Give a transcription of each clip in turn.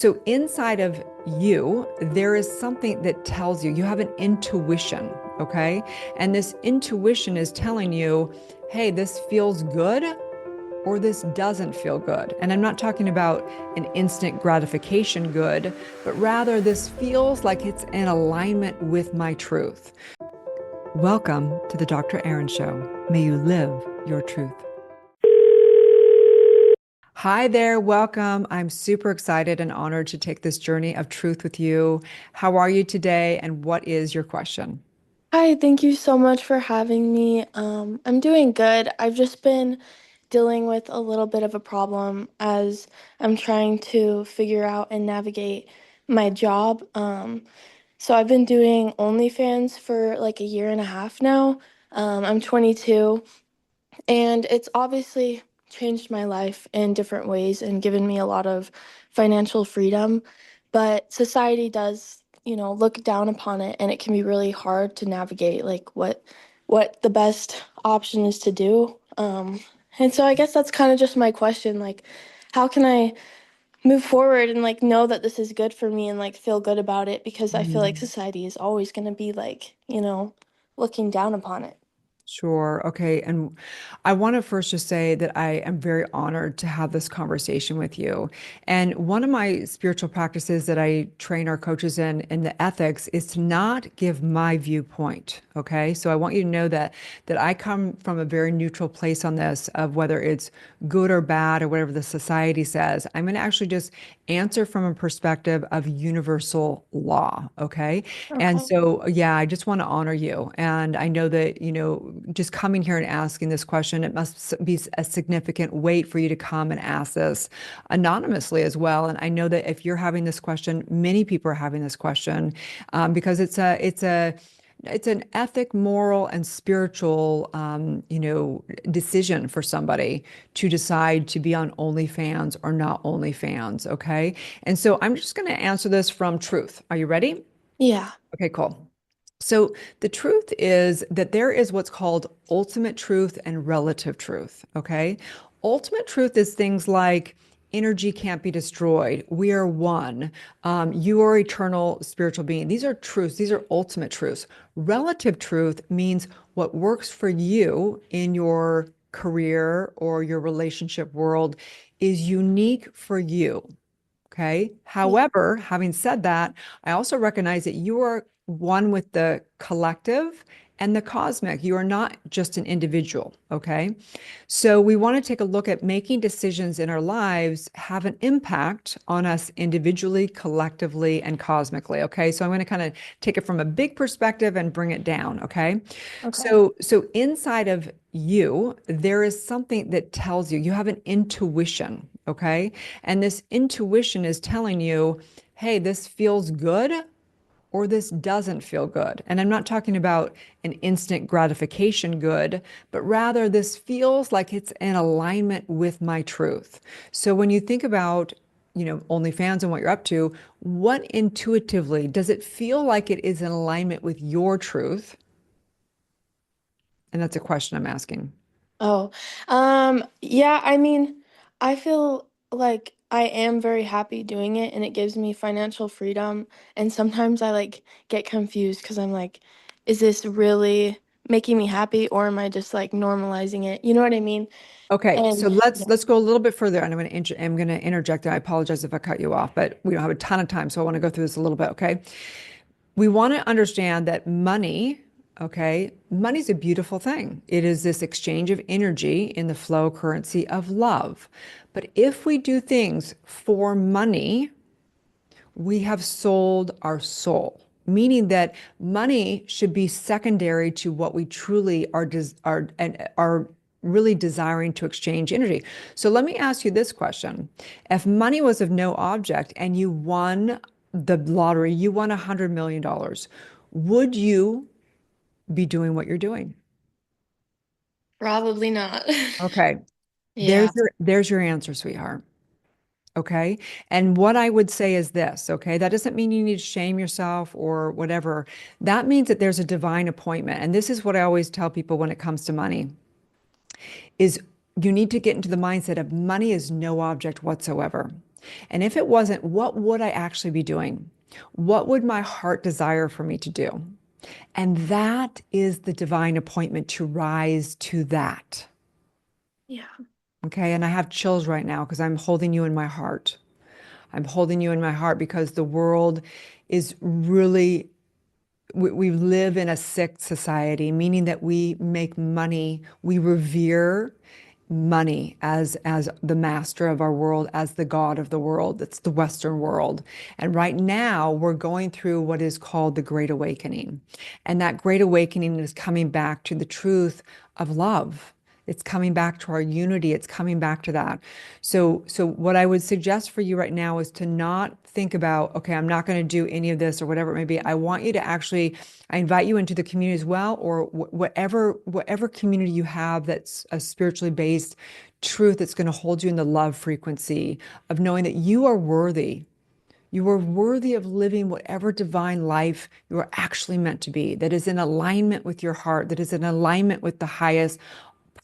So inside of you, there is something that tells you, you have an intuition, okay? And this intuition is telling you, hey, this feels good or this doesn't feel good. And I'm not talking about an instant gratification good, but rather this feels like it's in alignment with my truth. Welcome to the Dr. Erin Show. May you live your truth. Hi there, welcome. I'm super excited and honored to take this journey of truth with you. How are you today, and what is your question? Hi, thank you so much for having me. I'm doing good. I've just been dealing with a little bit of a problem as I'm trying to figure out and navigate my job. So I've been doing OnlyFans for like a year and a half now. I'm 22, and it's obviously changed my life in different ways and given me a lot of financial freedom. But society does, look down upon it, and it can be really hard to navigate like what the best option is to do. And so I guess that's kind of just my question, like how can I move forward and like know that this is good for me and like feel good about it, because I feel like Mm. society is always going to be like, looking down upon it. Sure. Okay. And I want to first just say that I am very honored to have this conversation with you. And one of my spiritual practices that I train our coaches in the ethics is to not give my viewpoint. Okay. So I want you to know that I come from a very neutral place on this of whether it's good or bad or whatever the society says. I'm going to actually just answer from a perspective of universal law. Okay. And Okay. so, yeah, I just want to honor you. And I know that, just coming here and asking this question, it must be a significant weight for you to come and ask this anonymously as well. And I know that if you're having this question, many people are having this question because it's an ethic, moral, and spiritual, decision for somebody to decide to be on OnlyFans or not OnlyFans. Okay. And so I'm just going to answer this from truth. Are you ready? Yeah. Okay, cool. So the truth is that there is what's called ultimate truth and relative truth. Okay. Ultimate truth is things like energy can't be destroyed. We are one. You are eternal spiritual being. These are truths. These are ultimate truths. Relative truth means what works for you in your career or your relationship world is unique for you. Okay. Yeah. However, having said that, I also recognize that you are one with the collective and the cosmic. You are not just an individual. Okay. So we want to take a look at making decisions in our lives have an impact on us individually, collectively, and cosmically. Okay. So I'm going to kind of take it from a big perspective and bring it down. Okay. Okay. So inside of you, there is something that tells you, you have an intuition. Okay. And this intuition is telling you, hey, this feels good or this doesn't feel good. And I'm not talking about an instant gratification good, but rather this feels like it's in alignment with my truth. So when you think about, OnlyFans and what you're up to, what intuitively does it feel like it is in alignment with your truth? And that's a question I'm asking. Oh, yeah, I feel like I am very happy doing it, and it gives me financial freedom. And sometimes I like get confused because I'm like, is this really making me happy, or am I just like normalizing it? You know what I mean? Okay, so And let's yeah. let's go a little bit further, and I'm going to interject. And I apologize if I cut you off, but we don't have a ton of time, so I want to go through this a little bit. Okay, we want to understand that money. Okay, money's a beautiful thing. It is this exchange of energy in the flow currency of love. But if we do things for money, we have sold our soul, meaning that money should be secondary to what we truly are really desiring to exchange energy. So let me ask you this question. If money was of no object and you won the lottery, you won $100 million, would you be doing what you're doing? Probably not. Okay. Yeah. There's your answer, sweetheart. Okay. And what I would say is this, okay, that doesn't mean you need to shame yourself or whatever. That means that there's a divine appointment. And this is what I always tell people when it comes to money is you need to get into the mindset of money is no object whatsoever. And if it wasn't, what would I actually be doing? What would my heart desire for me to do? And that is the divine appointment to rise to that. Yeah. Okay. And I have chills right now because I'm holding you in my heart. I'm holding you in my heart because the world is really, we live in a sick society, meaning that we make money, we revere money as the master of our world, as the god of the world. That's the Western world. And right now we're going through what is called the Great Awakening. And that Great Awakening is coming back to the truth of love. It's coming back to our unity. It's coming back to that. So what I would suggest for you right now is to not think about, okay, I'm not going to do any of this or whatever it may be. I want you to actually, I invite you into the community as well, or whatever community you have that's a spiritually based truth that's going to hold you in the love frequency of knowing that you are worthy. You are worthy of living whatever divine life you are actually meant to be, that is in alignment with your heart, that is in alignment with the highest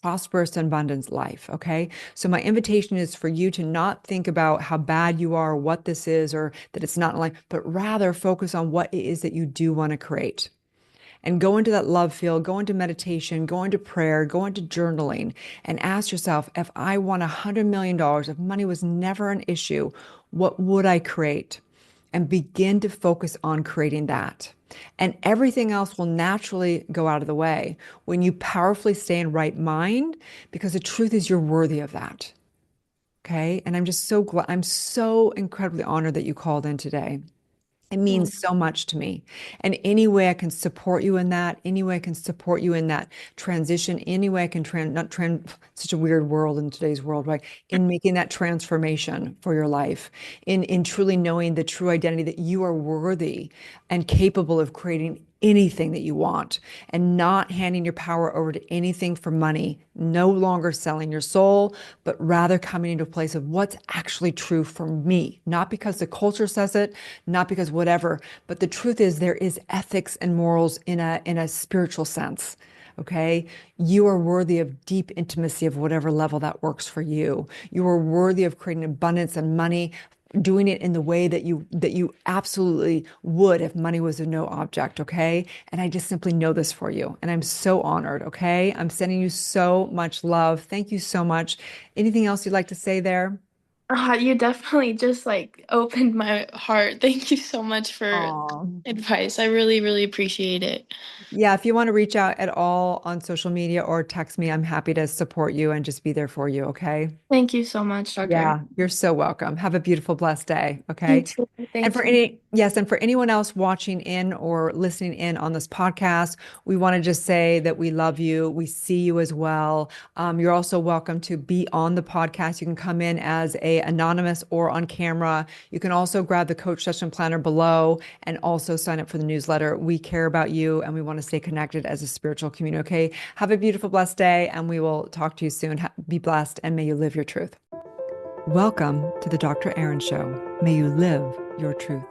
prosperous and abundance life. Okay. So my invitation is for you to not think about how bad you are, or what this is, or that it's not like, but rather focus on what it is that you do want to create. And go into that love field, go into meditation, go into prayer, go into journaling, and ask yourself, if I won $100 million, if money was never an issue, what would I create? And begin to focus on creating that. And everything else will naturally go out of the way when you powerfully stay in right mind, because the truth is you're worthy of that. Okay. And I'm just so glad, I'm so incredibly honored that you called in today. It Mm. means so much to me. And any way I can support you in that, any way I can support you in that transition, any way I can not such a weird world in today's world, right? In making that transformation for your life, in truly knowing the true identity that you are worthy and capable of creating anything that you want, and not handing your power over to anything for money, no longer selling your soul, but rather coming into a place of what's actually true for me, not because the culture says it, not because whatever, but the truth is there is ethics and morals in a spiritual sense. Okay. You are worthy of deep intimacy of whatever level that works for you. You are worthy of creating abundance and money, doing it in the way that you absolutely would if money was a no object. Okay. And I just simply know this for you. And I'm so honored. Okay. I'm sending you so much love. Thank you so much. Anything else you'd like to say there? You definitely just like opened my heart. Thank you so much for Oh, advice. I really, really appreciate it. yeah. If you want to reach out at all on social media or text me, I'm happy to support you and just be there for you. Okay. Thank you so much, Doctor. Yeah, you're so welcome. Have a beautiful, blessed day. You Okay. too. And Thank for you. any, yes, and for anyone else watching in or listening in on this podcast, we want to just say that we love you. We see you as well. You're also welcome to be on the podcast. You can come in as a anonymous or on camera. You can also grab the coach session planner below and also sign up for the newsletter. We care about you and we want to stay connected as a spiritual community. Okay. Have a beautiful, blessed day, and we will talk to you soon. Be blessed, and may you live your truth. Welcome to the Dr. Erin Show. May you live your truth.